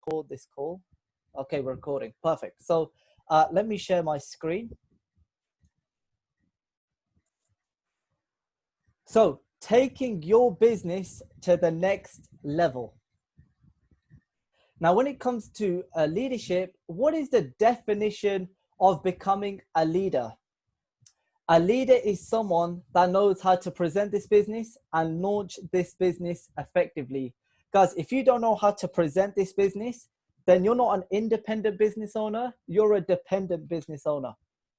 record this call? Okay, we're recording. Perfect. So let me share my screen. So taking your business to the next level. Now, when it comes to leadership, what is the definition of becoming a leader? A leader is someone that knows how to present this business and launch this business effectively. Guys, if you don't know how to present this business, then you're not an independent business owner, you're a dependent business owner,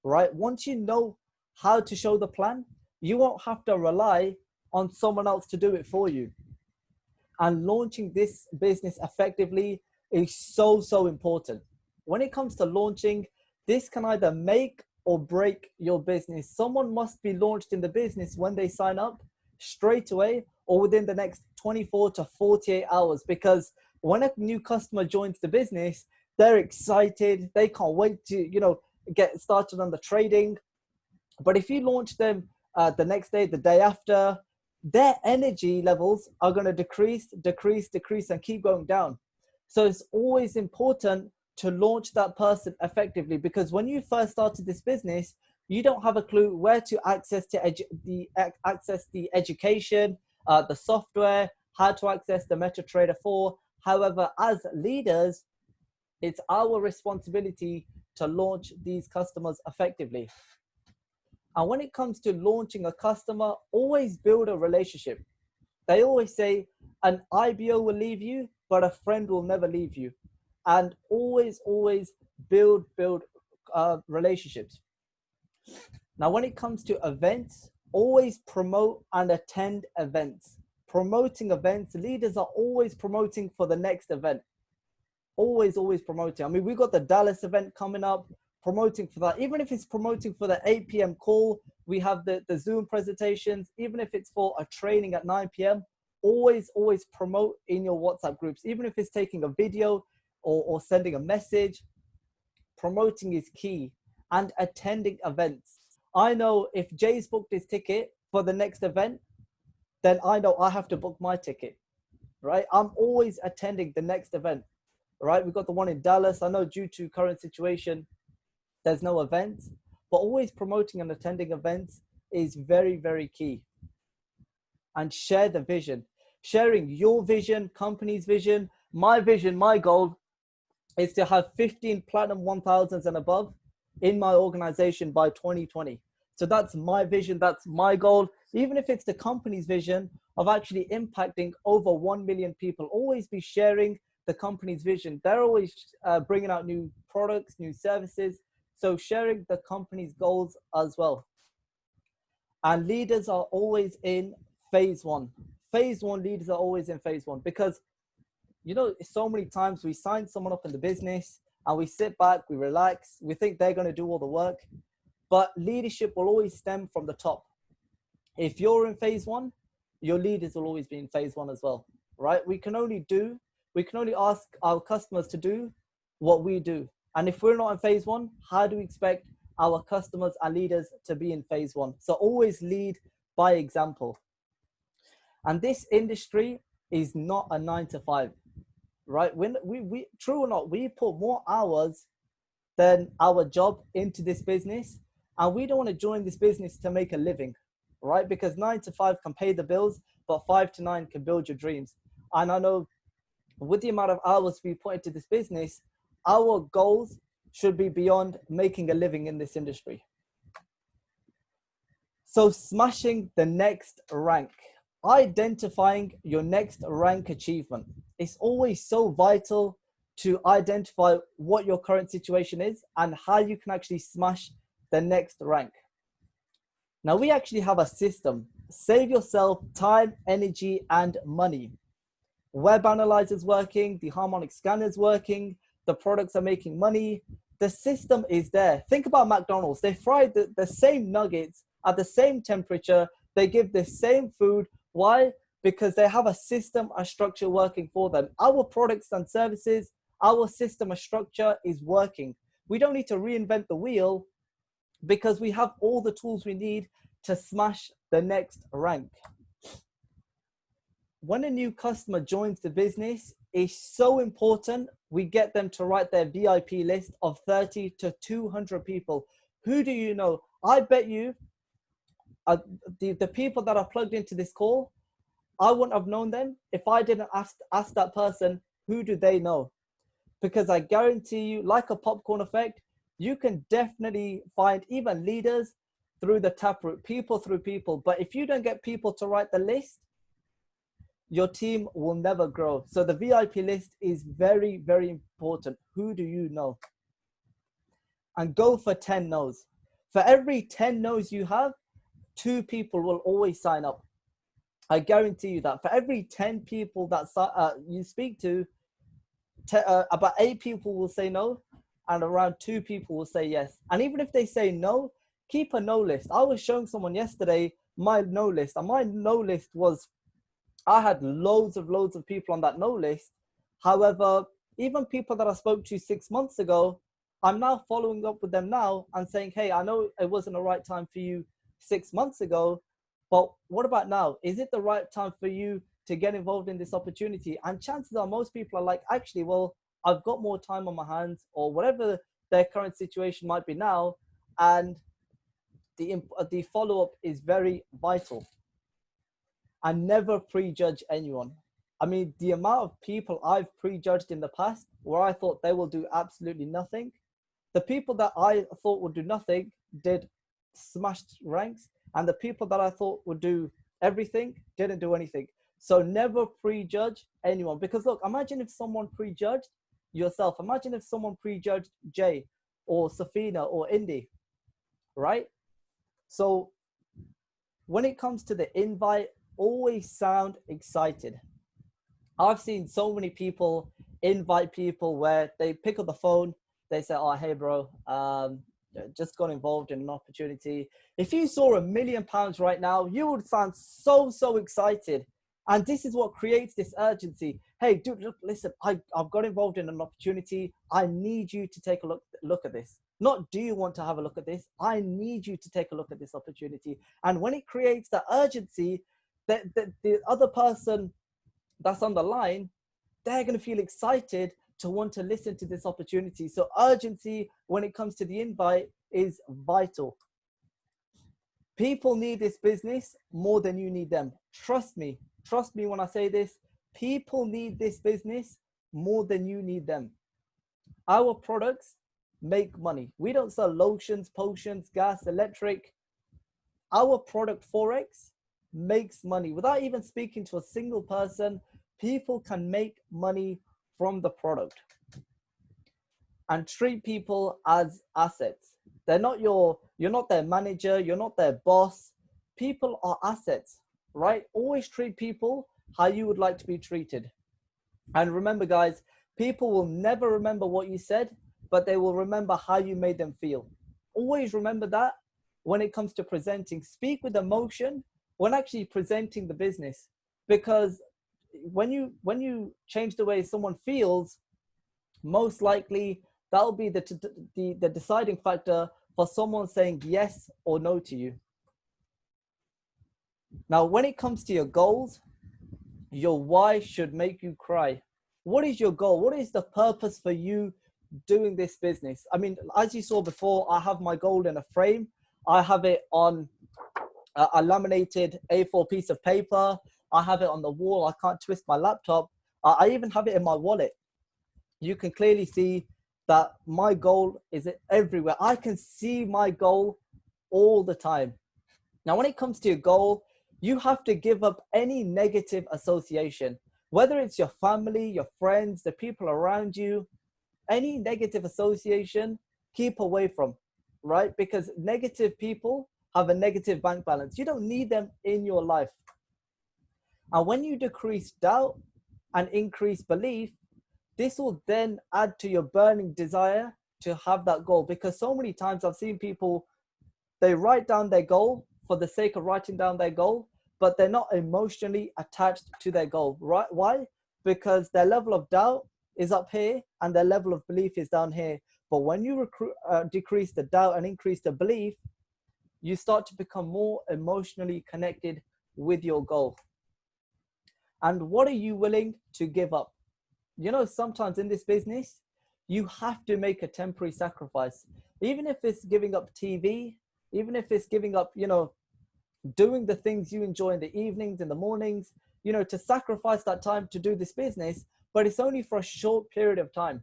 right? Once you know how to show the plan, you won't have to rely on someone else to do it for you. And launching this business effectively is so important. When it comes to launching, this can either make or break your business. Someone must be launched in the business when they sign up straight away or within the next 24 to 48 hours, because when a new customer joins the business, they're excited. They can't wait to, get started on the trading. But if you launch them the next day, the day after, their energy levels are going to decrease, and keep going down. So it's always important to launch that person effectively, because when you first started this business, you don't have a clue where to access the education, the software, how to access the MetaTrader 4. However, as leaders, it's our responsibility to launch these customers effectively. And when it comes to launching a customer, always build a relationship. They always say an IBO will leave you, but a friend will never leave you. And always build relationships. Now, when it comes to events, always promote and attend events. Promoting events, leaders are always promoting for the next event. Always promoting. I mean, we've got the Dallas event coming up, promoting for that. Even if it's promoting for the 8 p.m. call, we have the Zoom presentations. Even if it's for a training at 9 p.m., always promote in your WhatsApp groups. Even if it's taking a video or sending a message, promoting is key. And attending events. I know if Jay's booked his ticket for the next event, then I know I have to book my ticket, right? I'm always attending the next event, right? We've got the one in Dallas. I know due to current situation, there's no events, but always promoting and attending events is very key. And share the vision. Sharing your vision, company's vision. My vision, my goal is to have 15 Platinum 1000s and above in my organization by 2020. So that's my vision, that's my goal. Even if it's the company's vision of actually impacting over 1 million people, always be sharing the company's vision. They're always bringing out new products, new services. So sharing the company's goals as well. And leaders are always in phase one. Phase one, leaders are always in phase one, because, so many times we sign someone up in the business and we sit back, we relax, we think they're going to do all the work. But leadership will always stem from the top. If you're in phase one, your leaders will always be in phase one as well, right? We can only ask our customers to do what we do. And if we're not in phase one, how do we expect our customers and leaders to be in phase one? So always lead by example. And this industry is not a 9 to 5, right? When we true or not, we put more hours than our job into this business. And we don't want to join this business to make a living, right? Because 9 to 5 can pay the bills, but 5 to 9 can build your dreams. And I know with the amount of hours we put into this business, our goals should be beyond making a living in this industry. So smashing the next rank, identifying your next rank achievement. It's always so vital to identify what your current situation is and how you can actually smash the next rank. Now we actually have a system. Save yourself time, energy, and money. Web Analyzer is working, the harmonic scanner is working, the products are making money. The system is there. Think about McDonald's. They fry the same nuggets at the same temperature. They give the same food. Why? Because they have a system, a structure working for them. Our products and services, our system, a structure is working. We don't need to reinvent the wheel because we have all the tools we need to smash the next rank. When a new customer joins the business, it's so important we get them to write their VIP list of 30 to 200 people. Who do you know? I bet you the people that are plugged into this call, I wouldn't have known them if I didn't ask that person, who do they know? Because I guarantee you, like a popcorn effect, you can definitely find even leaders through the taproot, people through people. But if you don't get people to write the list, your team will never grow. So the VIP list is very, very important. Who do you know? And go for 10 no's. For every 10 no's you have, 2 people will always sign up. I guarantee you that. For every 10 people that you speak to, about 8 people will say no, and around 2 people will say yes. And even if they say no, keep a no list. I was showing someone yesterday my no list, and my no list was, I had loads of people on that no list. However, even people that I spoke to 6 months ago, I'm now following up with them now and saying, hey, I know it wasn't the right time for you 6 months ago, but what about now? Is it the right time for you to get involved in this opportunity? And chances are most people are like, actually, well, I've got more time on my hands, or whatever their current situation might be now. And the follow-up is very vital. And never prejudge anyone. I mean, the amount of people I've prejudged in the past where I thought they will do absolutely nothing, the people that I thought would do nothing did smashed ranks, and the people that I thought would do everything didn't do anything. So never prejudge anyone, because look, imagine if someone prejudged yourself. Imagine if someone prejudged Jay or Safina or Indy, right? So when it comes to the invite, always sound excited. I've seen so many people invite people where they pick up the phone, they say, oh, hey, bro, just got involved in an opportunity. If you saw £1 million right now, you would sound so excited. And this is what creates this urgency. Hey, dude, look, listen, I've got involved in an opportunity. I need you to take a look at this. Not do you want to have a look at this? I need you to take a look at this opportunity. And when it creates that urgency, that the other person that's on the line, they're going to feel excited to want to listen to this opportunity. So urgency when it comes to the invite is vital. People need this business more than you need them. Trust me when I say this. People need this business more than you need them. Our products make money. We don't sell lotions, potions, gas, electric. Our product Forex makes money. Without even speaking to a single person, people can make money from the product. And treat people as assets. You're not their manager, you're not their boss. People are assets, right? Always treat people how you would like to be treated. And remember, guys, people will never remember what you said, but they will remember how you made them feel. Always remember that when it comes to presenting. Speak with emotion when actually presenting the business, because when you change the way someone feels, most likely that'll be the deciding factor for someone saying yes or no to you. Now, when it comes to your goals, your why should make you cry. What is your goal? What is the purpose for you doing this business? I mean, as you saw before, I have my goal in a frame. I have it on a laminated A4 piece of paper. I have it on the wall. I can't twist my laptop. I even have it in my wallet. You can clearly see that my goal is everywhere. I can see my goal all the time. Now, when it comes to your goal, you have to give up any negative association, whether it's your family, your friends, the people around you. Any negative association, keep away from, right? Because negative people have a negative bank balance. You don't need them in your life. And when you decrease doubt and increase belief, this will then add to your burning desire to have that goal. Because so many times I've seen people, they write down their goal for the sake of writing down their goal, but they're not emotionally attached to their goal, right? Why? Because their level of doubt is up here and their level of belief is down here. But when you decrease the doubt and increase the belief, you start to become more emotionally connected with your goal. And what are you willing to give up? you know, sometimes in this business, you have to make a temporary sacrifice, even if it's giving up TV, even if it's giving up, you know, doing the things you enjoy in the evenings, in the mornings, you know, to sacrifice that time to do this business, but it's only for a short period of time.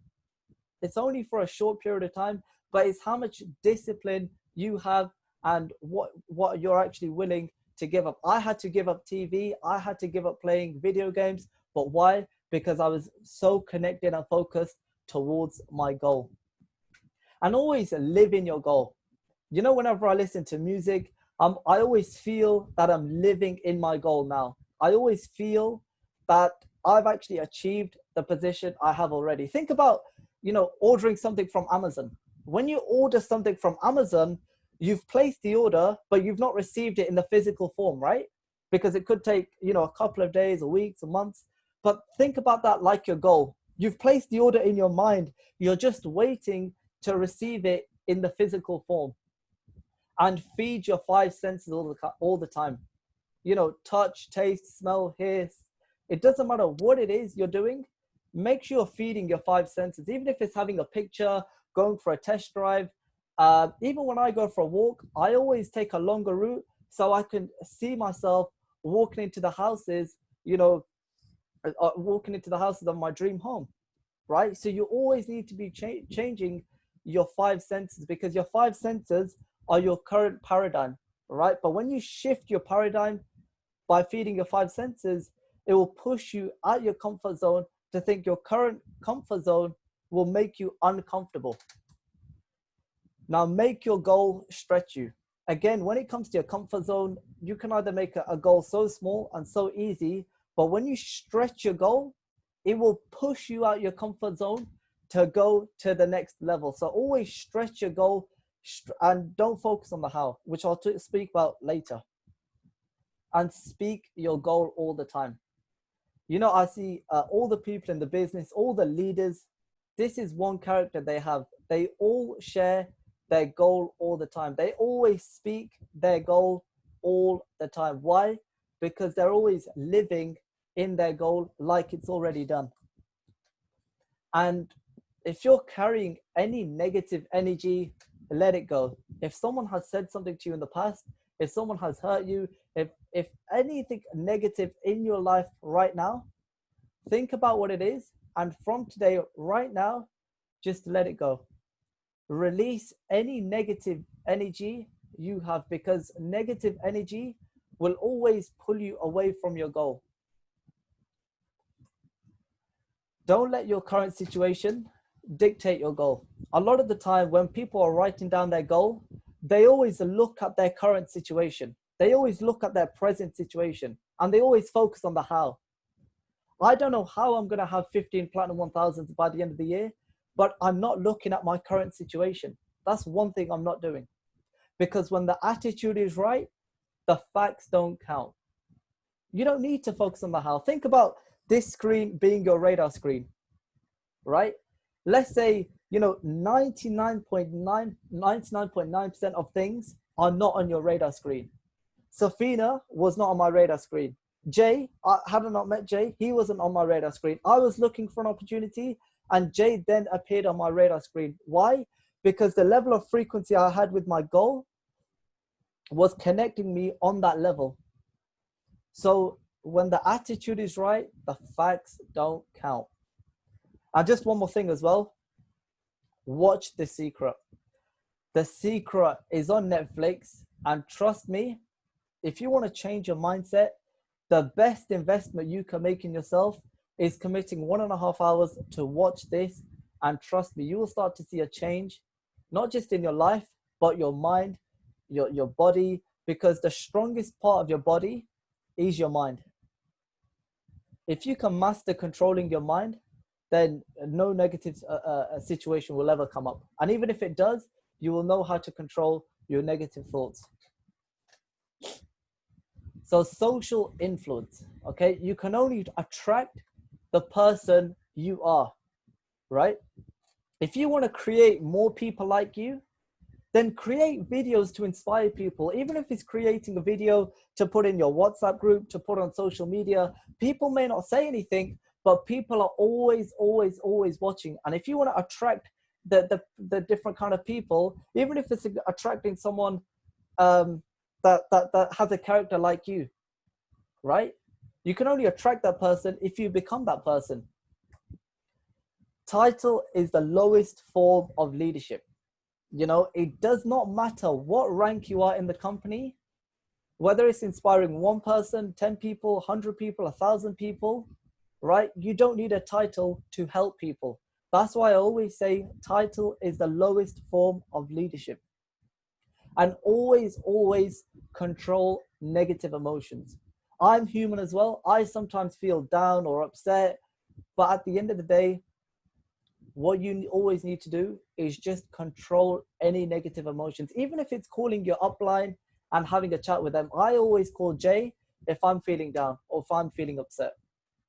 It's only for a short period of time, but it's how much discipline you have and what you're actually willing to give up. I had to give up TV. I had to give up playing video games. But why? Because I was so connected and focused towards my goal. And always live in your goal. You know, whenever I listen to music, I always feel that I'm living in my goal now. I always feel that I've actually achieved the position I have already. Think about, you know, ordering something from Amazon. When you order something from Amazon, you've placed the order, but you've not received it in the physical form, right? Because it could take, you know, a couple of days or weeks or months. But think about that like your goal. You've placed the order in your mind. You're just waiting to receive it in the physical form. And feed your five senses all the time. You know, touch, taste, smell, hear. It doesn't matter what it is you're doing. Make sure you're feeding your five senses, even if it's having a picture, going for a test drive. Even when I go for a walk, I always take a longer route so I can see myself walking into the houses, you know, walking into the houses of my dream home, right? So you always need to be changing your five senses, because your five senses are your current paradigm, right? But when you shift your paradigm by feeding your five senses, it will push you out your comfort zone to think your current comfort zone will make you uncomfortable. Now make your goal stretch you. Again, when it comes to your comfort zone, you can either make a goal so small and so easy, but when you stretch your goal, it will push you out your comfort zone to go to the next level. So always stretch your goal and don't focus on the how, which I'll speak about later. And speak your goal all the time. You know, I see all the people in the business, all the leaders, this is one character they have. They all share their goal all the time. They always speak their goal all the time. Why? Because they're always living in their goal like it's already done. And if you're carrying any negative energy, let it go. If someone has said something to you in the past, if someone has hurt you, if anything negative in your life right now, think about what it is. And from today, right now, just let it go. Release any negative energy you have, because negative energy will always pull you away from your goal. Don't let your current situation dictate your goal. A lot of the time when people are writing down their goal, they always look at their current situation. They always look at their present situation, and they always focus on the how. I don't know how I'm going to have 15 Platinum 1000s by the end of the year, but I'm not looking at my current situation. That's one thing I'm not doing. Because when the attitude is right, the facts don't count. You don't need to focus on the how. Think about this screen being your radar screen, right? Let's say, you know, 99.9% of things are not on your radar screen. Safina was not on my radar screen. Jay, I had not met Jay, he wasn't on my radar screen. I was looking for an opportunity and Jay then appeared on my radar screen. Why? Because the level of frequency I had with my goal was connecting me on that level. So when the attitude is right, the facts don't count. And just one more thing as well. Watch The Secret. The Secret is on Netflix, and trust me, if you want to change your mindset, the best investment you can make in yourself is committing 1.5 hours to watch this. And trust me, you will start to see a change, not just in your life, but your mind, your body, because the strongest part of your body is your mind. If you can master controlling your mind, then no negative situation will ever come up. And even if it does, you will know how to control your negative thoughts. So social influence, okay? You can only attract the person you are, right? If you want to create more people like you, then create videos to inspire people. Even if it's creating a video to put in your WhatsApp group, to put on social media, people may not say anything, but people are always, always, always watching. And if you want to attract the different kind of people, even if it's attracting someone that has a character like you, right? You can only attract that person if you become that person. Title is the lowest form of leadership. It does not matter what rank you are in the company, whether it's inspiring one person, 10 people, 100 people, 1,000 people, right? You don't need a title to help people. That's why I always say title is the lowest form of leadership. And always, always control negative emotions. I'm human as well. I sometimes feel down or upset, but at the end of the day, what you always need to do is just control any negative emotions. Even if it's calling your upline and having a chat with them. I always call Jay if I'm feeling down or if I'm feeling upset,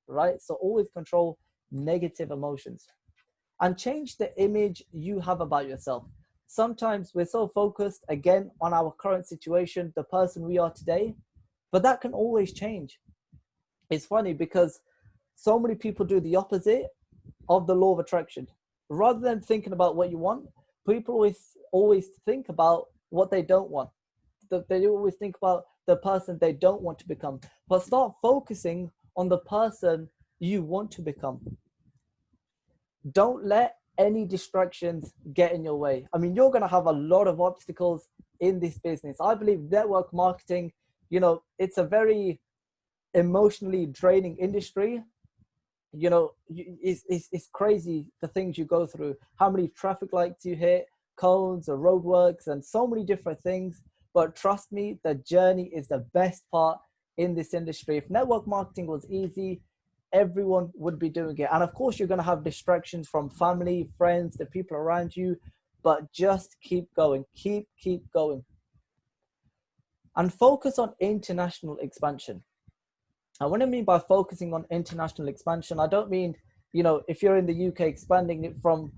right? So always control negative emotions and change the image you have about yourself. Sometimes we're so focused, again, on our current situation, the person we are today, but that can always change. It's funny because so many people do the opposite of the law of attraction. Rather than thinking about what you want, people always think about what they don't want. They always think about the person they don't want to become, but start focusing on the person you want to become. Don't let any distractions get in your way. I mean, you're going to have a lot of obstacles in this business. I believe network marketing, it's a very emotionally draining industry. It's crazy the things you go through, how many traffic lights you hit, cones or roadworks, and so many different things. But trust me, the journey is the best part in this industry. If network marketing was easy, everyone would be doing it. And of course, you're going to have distractions from family, friends, the people around you, but just keep going, keep going. And focus on international expansion. And what I mean by focusing on international expansion, I don't mean, if you're in the UK, expanding it from,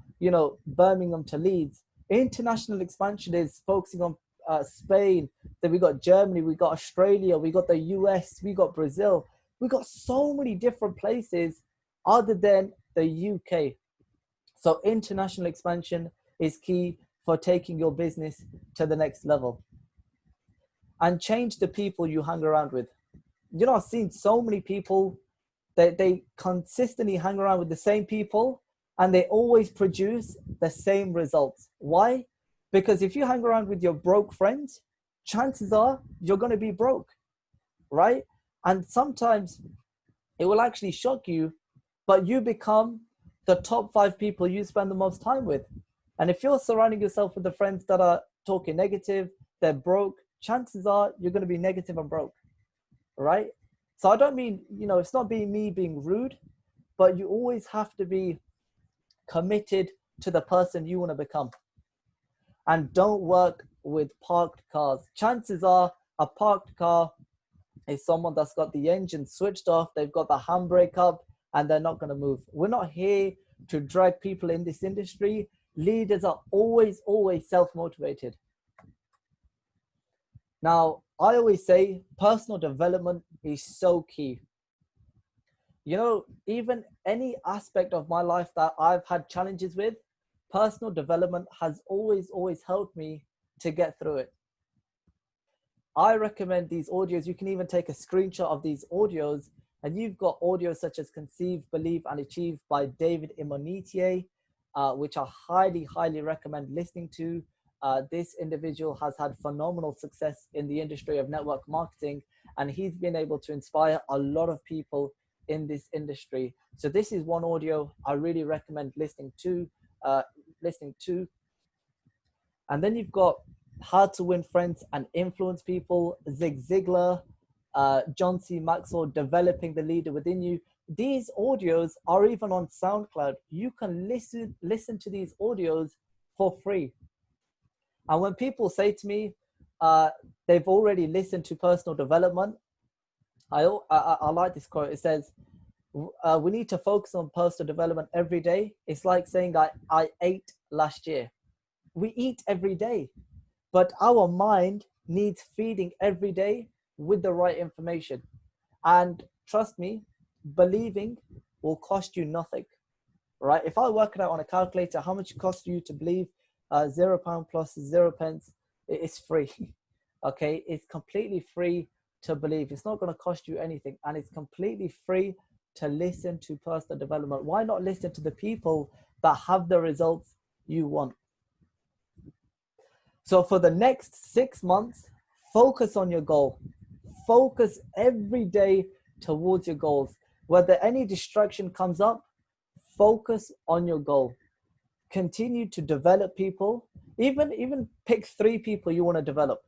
Birmingham to Leeds. International expansion is focusing on Spain. Then we got Germany, we got Australia, we got the US, we got Brazil. We got so many different places other than the UK. So international expansion is key for taking your business to the next level. And change the people you hang around with. I've seen so many people that they consistently hang around with the same people and they always produce the same results. Why? Because if you hang around with your broke friends, chances are you're going to be broke, right? And sometimes it will actually shock you, but you become the top 5 people you spend the most time with. And if you're surrounding yourself with the friends that are talking negative, they're broke, chances are you're going to be negative and broke. Right? So I don't mean, it's not me being rude, but you always have to be committed to the person you want to become. And don't work with parked cars. Chances are a parked car is someone that's got the engine switched off, they've got the handbrake up, and they're not going to move. We're not here to drag people in this industry. Leaders are always, always self-motivated. Now, I always say personal development is so key. Even any aspect of my life that I've had challenges with, personal development has always, always helped me to get through it. I recommend these audios. You can even take a screenshot of these audios, and you've got audios such as Conceive, Believe, and Achieve by David Imonitie, which I highly, highly recommend listening to. This individual has had phenomenal success in the industry of network marketing, and he's been able to inspire a lot of people in this industry. So this is one audio I really recommend listening to. And then you've got How to Win Friends and Influence People, Zig Ziglar, John C. Maxwell, Developing the Leader Within You. These audios are even on SoundCloud. You can listen to these audios for free. And when people say to me, they've already listened to personal development, I like this quote. It says, we need to focus on personal development every day. It's like saying I ate last year. We eat every day, but our mind needs feeding every day with the right information. And trust me, believing will cost you nothing, right? If I work it out on a calculator, how much it costs you to believe £0 plus 0 pence, it's free. Okay, it's completely free to believe. It's not going to cost you anything, and it's completely free to listen to personal development. Why not listen to the people that have the results you want? So for the next 6 months, focus on your goal. Focus every day towards your goals. Whether any distraction comes up, focus on your goal. Continue to develop people. Even pick 3 people you want to develop.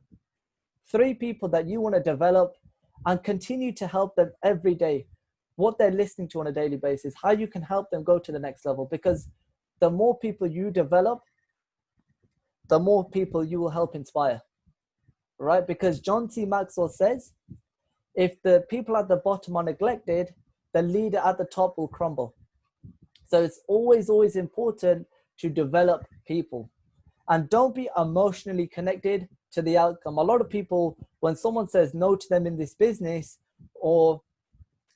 3 people that you want to develop, and continue to help them every day. What they're listening to on a daily basis, how you can help them go to the next level. Because the more people you develop, the more people you will help inspire, right? Because John C. Maxwell says, if the people at the bottom are neglected, the leader at the top will crumble. So it's always important to develop people, and don't be emotionally connected to the outcome. A lot of people, when someone says no to them in this business, or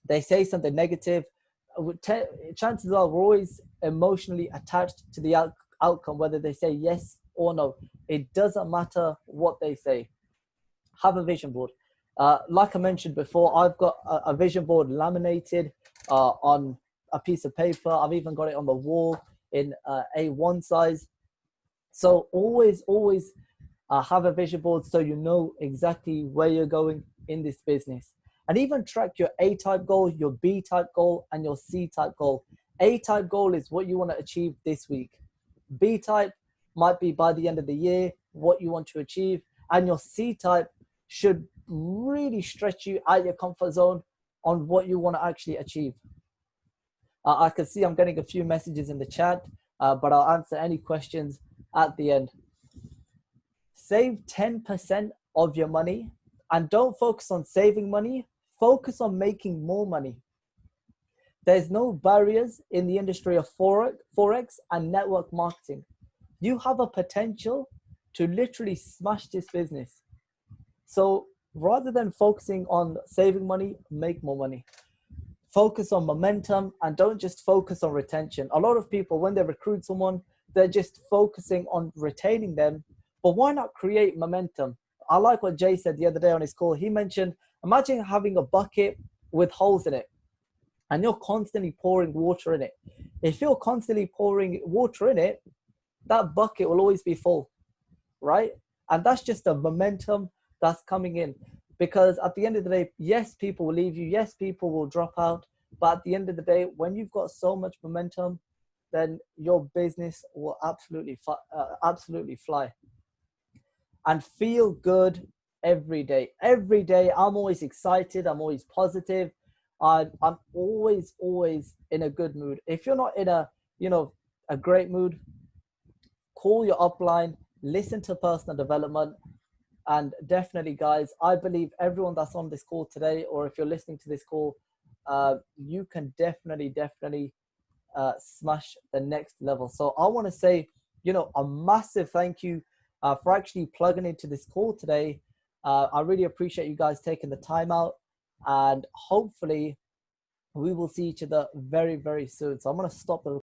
they say something negative, chances are we're always emotionally attached to the outcome, whether they say yes or no. It doesn't matter what they say. Have a vision board. Like I mentioned before, I've got a vision board laminated on a piece of paper. I've even got it on the wall in A1 size. So always have a vision board, so you know exactly where you're going in this business. And even track your A-type goal, your B-type goal, and your C-type goal. A-type goal is what you want to achieve this week. B-type might be by the end of the year, what you want to achieve. And your C-type should really stretch you out your comfort zone on what you want to actually achieve. I can see I'm getting a few messages in the chat, but I'll answer any questions at the end. Save 10% of your money, and don't focus on saving money. Focus on making more money. There's no barriers in the industry of Forex and network marketing. You have a potential to literally smash this business. So rather than focusing on saving money, make more money. Focus on momentum, and don't just focus on retention. A lot of people, when they recruit someone, they're just focusing on retaining them. But why not create momentum? I like what Jay said the other day on his call. He mentioned, imagine having a bucket with holes in it, and you're constantly pouring water in it. If you're constantly pouring water in it, that bucket will always be full, right? And that's just the momentum that's coming in. Because at the end of the day, yes, people will leave you. Yes, people will drop out. But at the end of the day, when you've got so much momentum, then your business will absolutely fly. And feel good every day. Every day, I'm always excited. I'm always positive. I'm always in a good mood. If you're not in a great mood, call your upline, listen to personal development. And definitely, guys, I believe everyone that's on this call today, or if you're listening to this call, you can definitely smash the next level. So I want to say, a massive thank you for actually plugging into this call today. I really appreciate you guys taking the time out, and hopefully we will see each other very, very soon. So I'm going to stop the